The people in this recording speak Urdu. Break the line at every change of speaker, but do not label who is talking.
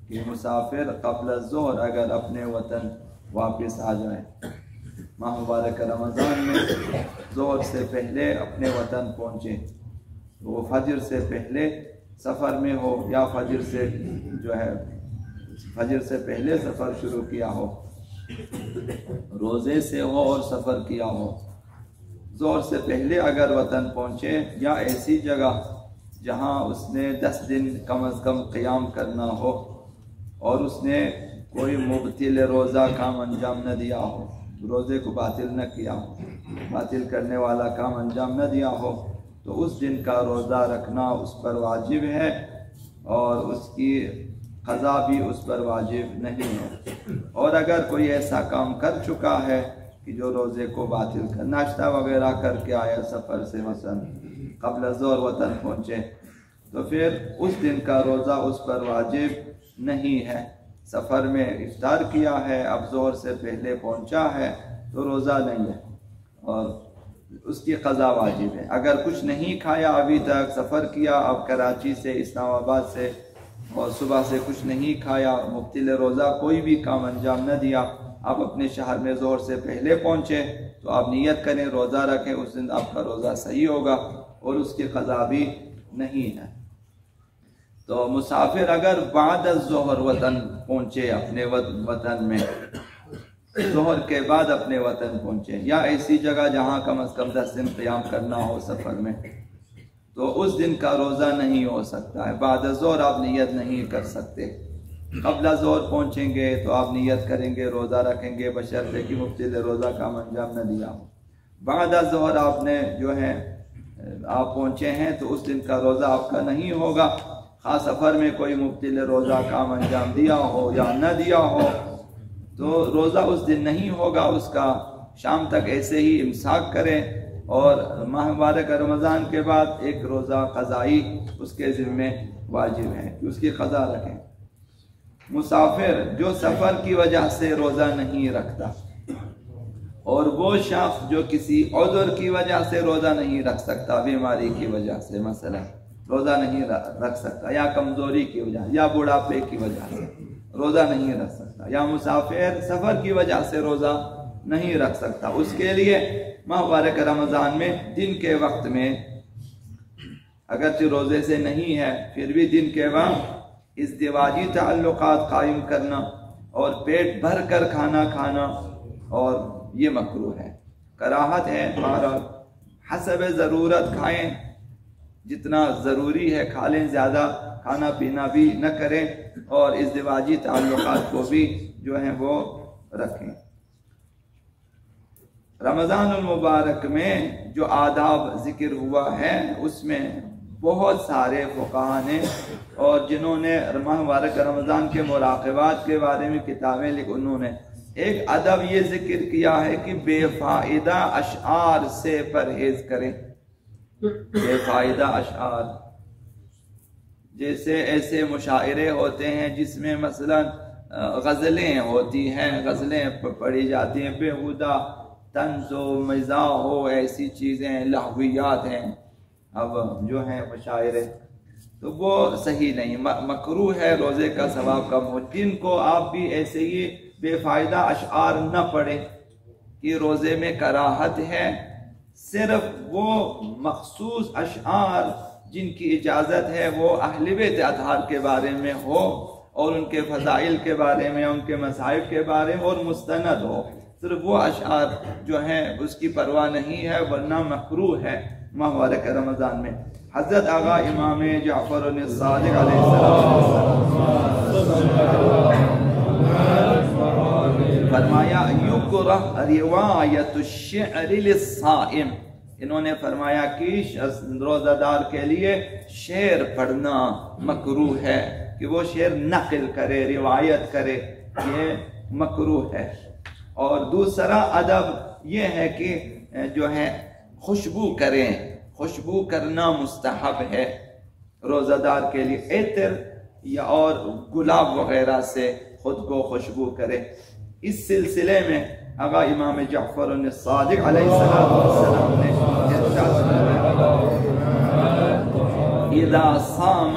کہ مسافر قبل الظہر اگر اپنے وطن واپس آ جائے، ماہ مبارک رمضان میں ظہر سے پہلے اپنے وطن پہنچے، وہ فجر سے پہلے سفر میں ہو یا فجر سے فجر سے پہلے سفر شروع کیا ہو، روزے سے ہو اور سفر کیا ہو، ظہر سے پہلے اگر وطن پہنچے یا ایسی جگہ جہاں اس نے 10 دن کم از کم قیام کرنا ہو اور اس نے کوئی مبتل روزہ کام انجام نہ دیا ہو، روزے کو باطل نہ کیا ہو، باطل کرنے والا کام انجام نہ دیا ہو، تو اس دن کا روزہ رکھنا اس پر واجب ہے اور اس کی قضا بھی اس پر واجب نہیں ہے۔ اور اگر کوئی ایسا کام کر چکا ہے کہ جو روزے کو باطل کر، ناشتہ وغیرہ کر کے آیا سفر سے مثلا قبل ظہر وطن پہنچے، تو پھر اس دن کا روزہ اس پر واجب نہیں ہے۔ سفر میں افطار کیا ہے، اب ظہر سے پہلے پہنچا ہے تو روزہ نہیں ہے اور اس کی قضا واجب ہے۔ اگر کچھ نہیں کھایا ابھی تک، سفر کیا اب کراچی سے اسلام آباد سے اور صبح سے کچھ نہیں کھایا، مبتل روزہ کوئی بھی کام انجام نہ دیا، آپ اپنے شہر میں ظہر سے پہلے پہنچے تو آپ نیت کریں، روزہ رکھیں، اس دن آپ کا روزہ صحیح ہوگا اور اس کی قضا بھی نہیں ہے۔ تو مسافر اگر بعد الظہر وطن پہنچے، اپنے وطن میں ظہر کے بعد اپنے وطن پہنچے یا ایسی جگہ جہاں کم از کم 10 دن قیام کرنا ہو سفر میں، تو اس دن کا روزہ نہیں ہو سکتا ہے۔ بعد الظہر آپ نیت نہیں کر سکتے۔ قبل الظہر پہنچیں گے تو آپ نیت کریں گے، روزہ رکھیں گے، بشرطے کہ مبتل روزہ کام انجام نہ دیا ہو۔ بعد الظہر آپ نے آپ پہنچے ہیں تو اس دن کا روزہ آپ کا نہیں ہوگا، خاص سفر میں کوئی مبتل روزہ کام انجام دیا ہو یا نہ دیا ہو تو روزہ اس دن نہیں ہوگا، اس کا شام تک ایسے ہی امساک کریں اور ماہ مبارک رمضان کے بعد ایک روزہ قضائی اس کے ذمہ واجب ہے کہ اس کی قضا رکھیں۔ مسافر جو سفر کی وجہ سے روزہ نہیں رکھتا اور وہ شخص جو کسی عذر کی وجہ سے روزہ نہیں رکھ سکتا، بیماری کی وجہ سے مثلا روزہ نہیں رکھ سکتا، یا کمزوری کی وجہ یا بڑھاپے کی وجہ سے روزہ نہیں رکھ سکتا، یا مسافر سفر کی وجہ سے روزہ نہیں رکھ سکتا، اس کے لیے ماہ مبارک رمضان میں دن کے وقت میں اگرچہ روزے سے نہیں ہے پھر بھی دن کے وقت ازدواجی تعلقات قائم کرنا اور پیٹ بھر کر کھانا کھانا، اور یہ مکروہ ہے، کراہت ہے، بہرحال حسب ضرورت کھائیں، جتنا ضروری ہے کھا لیں، زیادہ کھانا پینا بھی نہ کریں اور ازدواجی تعلقات کو بھی جو ہیں وہ رکھیں۔ رمضان المبارک میں جو آداب ذکر ہوا ہے اس میں بہت سارے فقہاء نے اور جنہوں نے ماہ مبارک رمضان کے مراقبات کے بارے میں کتابیں لکھی، انہوں نے ایک ادب یہ ذکر کیا ہے کہ بے فائدہ اشعار سے پرہیز کریں۔ بے فائدہ اشعار جیسے ایسے مشاعرے ہوتے ہیں جس میں مثلا غزلیں ہوتی ہیں، غزلیں پڑھی جاتی ہیں، بےہودہ طنز و مزاح ہو، ایسی چیزیں لہویات ہیں اب جو ہیں مشاعرے، تو وہ صحیح نہیں، مکروہ ہے، روزے کا ثواب کم ہو۔ جن کو آپ بھی ایسے ہی بے فائدہ اشعار نہ پڑھیں کہ روزے میں کراہت ہے، صرف وہ مخصوص اشعار جن کی اجازت ہے وہ اہل بیت اطہار کے بارے میں ہو اور ان کے فضائل کے بارے میں، ان کے مصائب کے بارے میں اور مستند ہو، صرف وہ اشعار جو ہیں اس کی پرواہ نہیں ہے، ورنہ مکروہ ہے ماہ مبارک رمضان میں۔ حضرت آغا امام جعفر الصادق علیہ السلام فرمایا یکرہ روایت الشعر للصائم، انہوں نے فرمایا کہ روزہ دار کے لیے شعر پڑھنا مکروہ ہے، کہ وہ شعر نقل کرے، روایت کرے، یہ مکروہ ہے۔ اور دوسرا ادب یہ ہے کہ جو ہے خوشبو کریں، خوشبو کرنا مستحب ہے روزہ دار کے لیے، عطر یا اور گلاب وغیرہ سے خود کو خوشبو کرے۔ اس سلسلے میں آقا امام جعفر الصادق علیہ السلام نے اذا صام